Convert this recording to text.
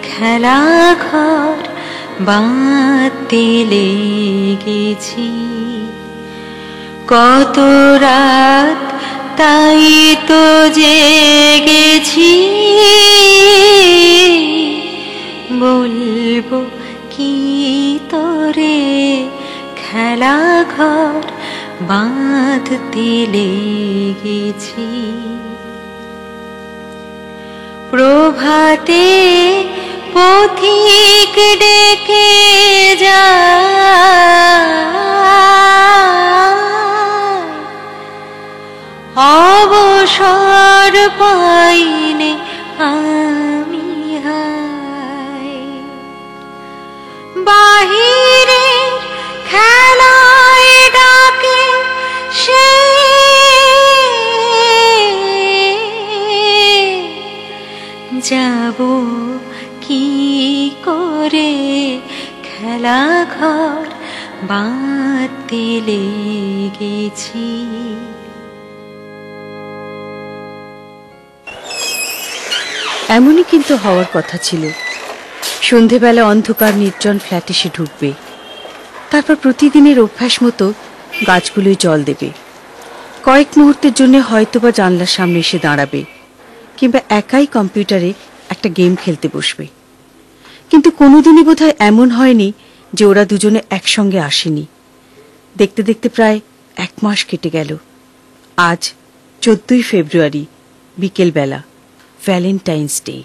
খেলা ঘর বাঁধতে লেগেছি। কত রাত তাই তো জেগেছি, বলবো কি তোরে খেলা ঘর বাঁধতে লেগেছি। প্রভাতে পথিক ডেকে যায়, অবসর পাইনে আমি হায়। বাহিরে খেলায় ডাকে সে, যাব কি করে খেলা ঘর বাঁধতে লেগেছি। এমনই কিন্তু হওয়ার কথা ছিল। সন্ধেবেলা অন্ধকার নির্জন ফ্ল্যাটে সে ঢুকবে, তারপর প্রতিদিনের অভ্যাস মতো গাছগুলোয় জল দেবে। কয়েক মুহূর্তের জন্য হয়তোবা জানলার সামনে এসে দাঁড়াবে, কিংবা একাই কম্পিউটারে একটা গেম খেলতে বসবে। কিন্তু কোনোদিনই বোধহয় এমন হয়নি যে ওরা দুজনে একসঙ্গে আসেনি। দেখতে দেখতে প্রায় 1 মাস কেটে গেল। আজ 14ই ফেব্রুয়ারি, বিকেলবেলা, ভ্যালেন্টাইন্স ডে।